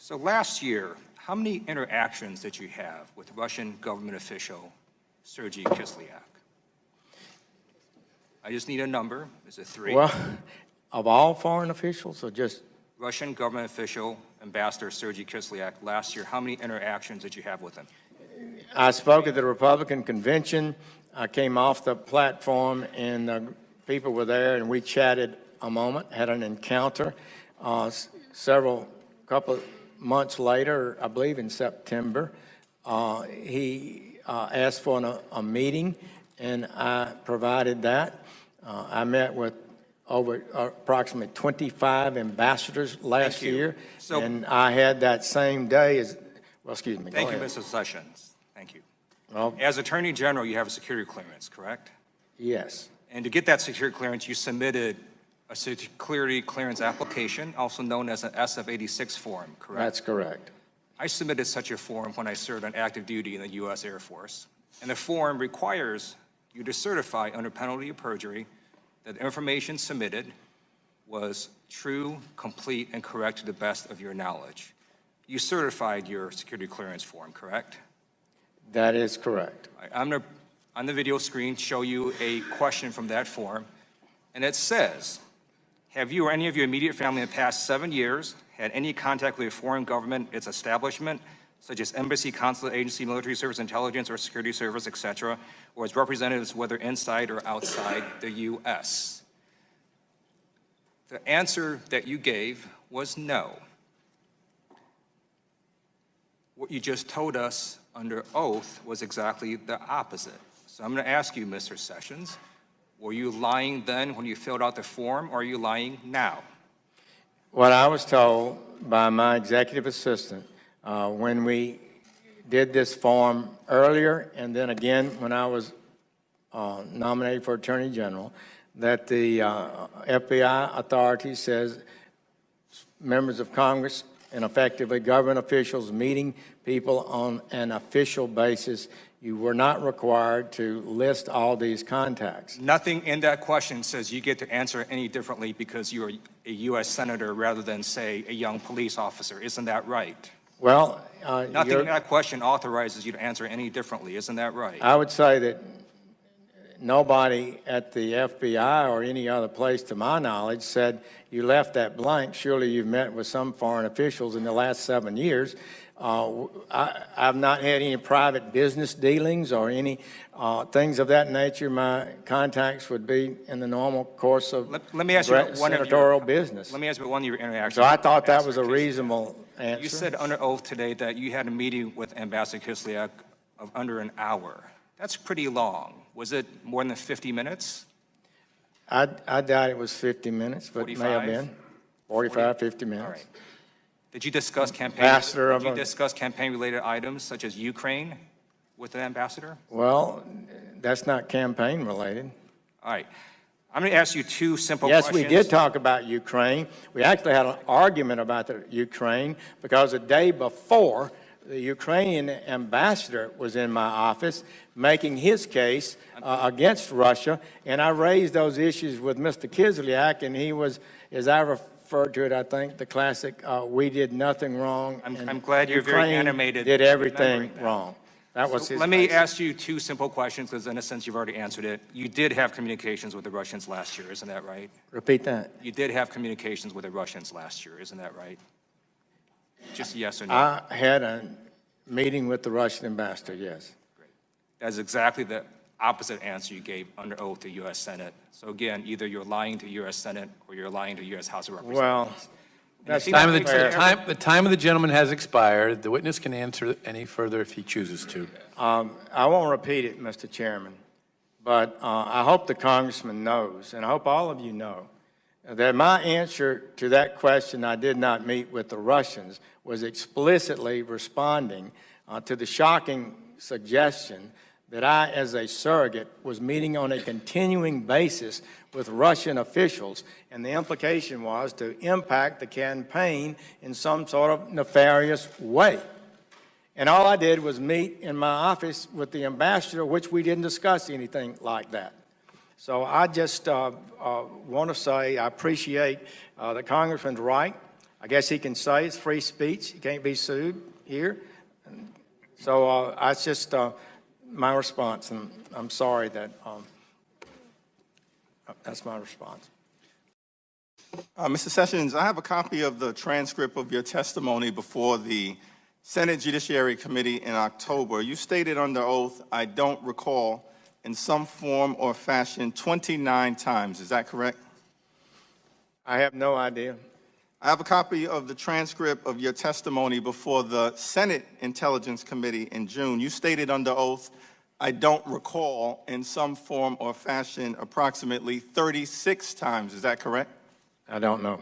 So last year, how many interactions did you have with Russian government official Sergei Kislyak? I just need a number. Is it 3? Well, of all foreign officials or just? Russian government official, Ambassador Sergei Kislyak, last year, how many interactions did you have with him? I spoke at the Republican convention. I came off the platform and people were there and we chatted a moment, had an encounter. Couple months later, I believe in September, he asked for a meeting and I provided that. I met with over approximately 25 ambassadors last year, and I had that same day as, well, excuse me. Thank you, Mr. Sessions. Thank you. Well, as Attorney General, you have a security clearance, correct? Yes. And to get that security clearance, you submitted a security clearance application, also known as an SF-86 form, correct? That's correct. I submitted such a form when I served on active duty in the U.S. Air Force. And the form requires you to certify under penalty of perjury that the information submitted was true, complete, and correct to the best of your knowledge. You certified your security clearance form, correct? That is correct. I'm going to, on the video screen, show you a question from that form. And it says, have you or any of your immediate family in the past 7 years had any contact with a foreign government, its establishment, such as embassy, consulate, agency, military service, intelligence, or security service, etc., or its representatives, whether inside or outside the U.S.? The answer that you gave was no. What you just told us under oath was exactly the opposite. So I'm going to ask you, Mr. Sessions, were you lying then when you filled out the form, or are you lying now? What I was told by my executive assistant when we did this form earlier, and then again when I was nominated for Attorney General, that the FBI authority says members of Congress and effectively government officials meeting people on an official basis, you were not required to list all these contacts. Nothing in that question says you get to answer any differently because you're a U.S. Senator rather than, say, a young police officer. Isn't that right? Well, nothing in that question authorizes you to answer any differently. Isn't that right? I would say that nobody at the FBI or any other place, to my knowledge, said you left that blank. Surely you've met with some foreign officials in the last 7 years. I've not had any private business dealings or any things of that nature. My contacts would be in the normal course of let me ask you senatorial business. Let me ask you one of your interactions. So I thought that was a reasonable answer. You said under oath today that you had a meeting with Ambassador Kislyak of under an hour. That's pretty long. Was it more than 50 minutes? I doubt it was 50 minutes, but 45? It may have been 45, 50 minutes. All right. Did you discuss campaign-related items such as Ukraine with the ambassador? Well, that's not campaign-related. All right. I'm going to ask you two simple questions. Yes, we did talk about Ukraine. We actually had an argument about the Ukraine because the day before, the Ukrainian ambassador was in my office making his case against Russia, and I raised those issues with Mr. Kislyak, and he was, as I referred to it, I think, the classic, we did nothing wrong. I'm glad you're very animated. Did everything wrong. That was his Let me ask you two simple questions, because in a sense you've already answered it. You did have communications with the Russians last year, isn't that right? Repeat that. You did have communications with the Russians last year, isn't that right? Just yes or no? I had a meeting with the Russian ambassador, yes. Great. That's exactly the opposite answer you gave under oath to U.S. Senate. So again, either you're lying to U.S. Senate or you're lying to U.S. House of Representatives. Well, that's the time of the gentleman has expired. The witness can answer any further if he chooses to. I won't repeat it, Mr. Chairman, but I hope the congressman knows, and I hope all of you know, that my answer to that question, I did not meet with the Russians, was explicitly responding to the shocking suggestion that I, as a surrogate, was meeting on a continuing basis with Russian officials, and the implication was to impact the campaign in some sort of nefarious way. And all I did was meet in my office with the ambassador, which we didn't discuss anything like that. So I just want to say I appreciate the congressman's right. I guess he can say it's free speech. He can't be sued here. So that's just my response, and I'm sorry that that's my response. Mr. Sessions, I have a copy of the transcript of your testimony before the Senate Judiciary Committee in October. You stated under oath, "I don't recall," in some form or fashion 29 times. Is that correct? I have no idea. I have a copy of the transcript of your testimony before the Senate Intelligence Committee in June. You stated under oath, "I don't recall," in some form or fashion approximately 36 times. Is that correct? I don't know.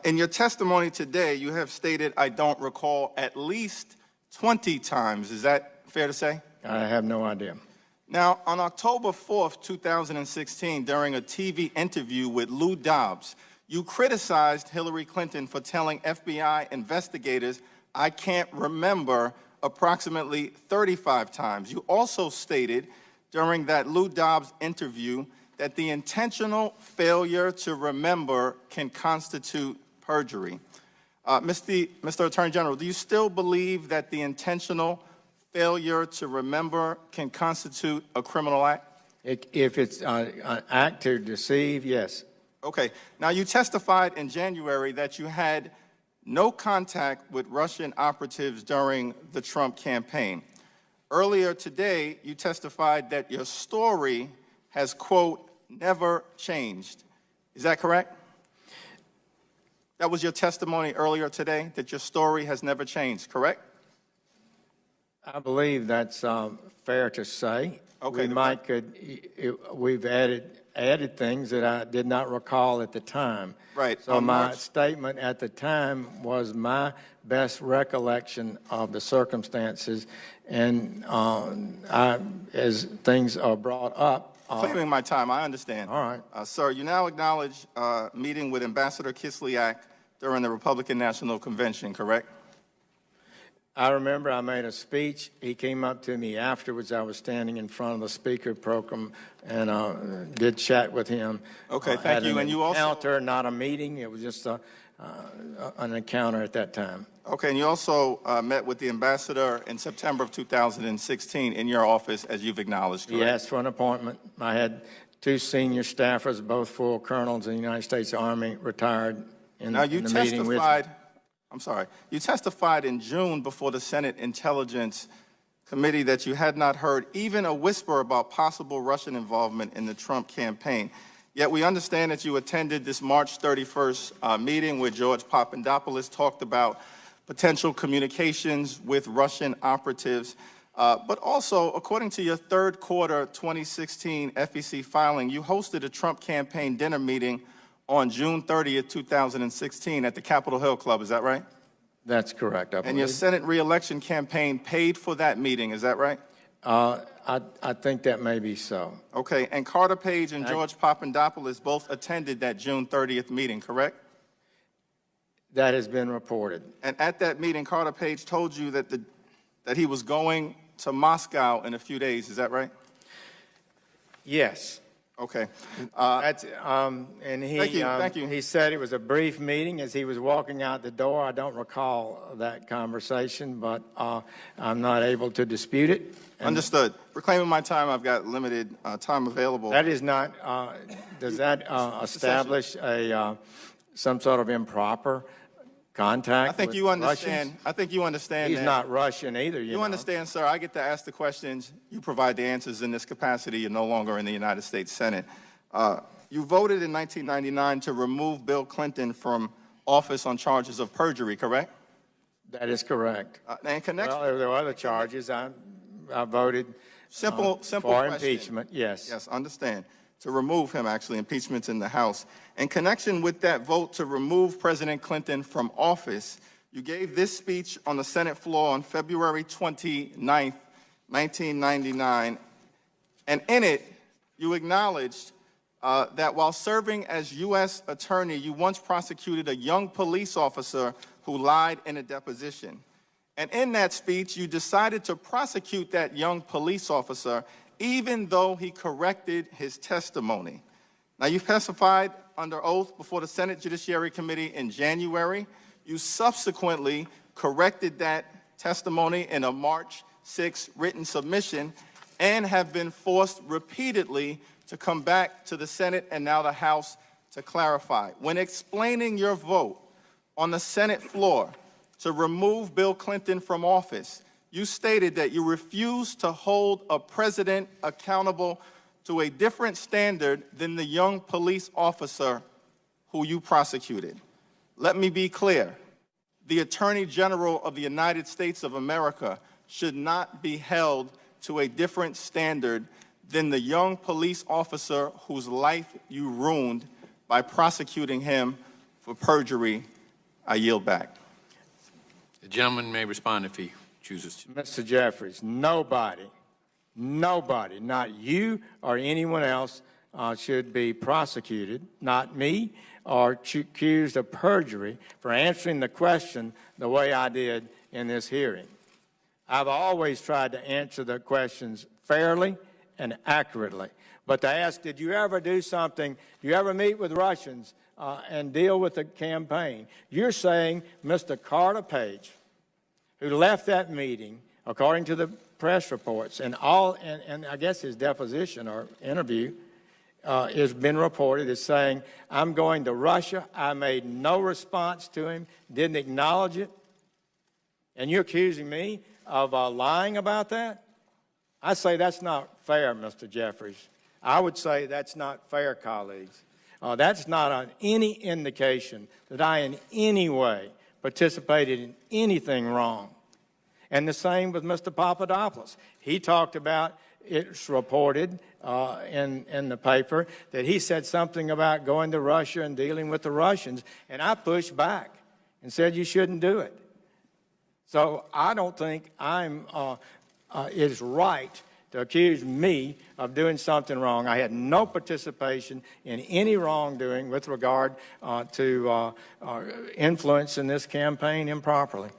In your testimony today, you have stated, "I don't recall," at least 20 times. Is that fair to say? I have no idea. Now, on October 4th, 2016, during a TV interview with Lou Dobbs, you criticized Hillary Clinton for telling FBI investigators, "I can't remember," approximately 35 times. You also stated during that Lou Dobbs interview that the intentional failure to remember can constitute perjury. Mr. Attorney General, do you still believe that the intentional failure to remember can constitute a criminal act? If it's an act to deceive, yes. Okay. Now, you testified in January that you had no contact with Russian operatives during the Trump campaign. Earlier today, you testified that your story has, quote, "never changed." Is that correct? That was your testimony earlier today, that your story has never changed, correct? I believe that's fair to say. Okay, We've added things that I did not recall at the time. Right. So my statement at the time was my best recollection of the circumstances, and as things are brought up. Claiming my time, I understand. All right. Sir, you now acknowledge meeting with Ambassador Kislyak during the Republican National Convention, correct? I remember I made a speech. He came up to me afterwards. I was standing in front of the speaker program and did chat with him. Okay, thank you. And you also encounter, not a meeting. It was just an encounter at that time. Okay, and you also met with the ambassador in September of 2016 in your office, as you've acknowledged, correct? He asked for an appointment. I had two senior staffers, both full colonels in the United States Army, retired in the meeting with me. You testified in June before the Senate Intelligence Committee that you had not heard even a whisper about possible Russian involvement in the Trump campaign. Yet we understand that you attended this March 31st meeting where George Papadopoulos talked about potential communications with Russian operatives. But also, according to your third quarter 2016 FEC filing, you hosted a Trump campaign dinner meeting on June 30th, 2016 at the Capitol Hill Club. Is that right? That's correct, I believe. And your Senate reelection campaign paid for that meeting. Is that right? I think that may be so. Okay. And Carter Page and George Papadopoulos both attended that June 30th meeting, correct? That has been reported. And at that meeting, Carter Page told you that he was going to Moscow in a few days. Is that right? Yes. Okay. And he, thank you. He said it was a brief meeting as he was walking out the door. I don't recall that conversation, but I'm not able to dispute it. Understood. Reclaiming my time, I've got limited time available. That is not, does that establish some sort of improper contact? I think you understand. I think you understand. He's not Russian either. You know. Understand, sir. I get to ask the questions. You provide the answers. In this capacity, you're no longer in the United States Senate. You voted in 1999 to remove Bill Clinton from office on charges of perjury, correct? That is correct. And connection. Well, there were other charges. I voted simple for question. impeachment. Yes. Yes, understand. To remove him, actually, impeachment's in the House. In connection with that vote to remove President Clinton from office, you gave this speech on the Senate floor on February 29th, 1999, and in it, you acknowledged that while serving as U.S. Attorney, you once prosecuted a young police officer who lied in a deposition. And in that speech, you decided to prosecute that young police officer even though he corrected his testimony. Now, you testified under oath before the Senate Judiciary Committee in January. You subsequently corrected that testimony in a March 6 written submission and have been forced repeatedly to come back to the Senate and now the House to clarify. When explaining your vote on the Senate floor to remove Bill Clinton from office, you stated that you refuse to hold a president accountable to a different standard than the young police officer who you prosecuted. Let me be clear. The Attorney General of the United States of America should not be held to a different standard than the young police officer whose life you ruined by prosecuting him for perjury. I yield back. The gentleman may respond if he chooses to. Mr. Jeffries, nobody, not you or anyone else should be prosecuted, not me, or accused of perjury for answering the question the way I did in this hearing. I've always tried to answer the questions fairly and accurately. But to ask, did you ever do something, do you ever meet with Russians and deal with the campaign? You're saying Mr. Carter Page, who left that meeting, according to the press reports, and I guess his deposition or interview has been reported as saying, I'm going to Russia. I made no response to him, didn't acknowledge it. And you're accusing me of lying about that? I say that's not fair, Mr. Jeffries. I would say that's not fair, colleagues. That's not on any indication that I in any way participated in anything wrong. And the same with Mr. Papadopoulos. He talked about, it's reported in the paper, that he said something about going to Russia and dealing with the Russians, and I pushed back and said you shouldn't do it. So I don't think it's right to accuse me of doing something wrong. I had no participation in any wrongdoing with regard to influence in this campaign improperly.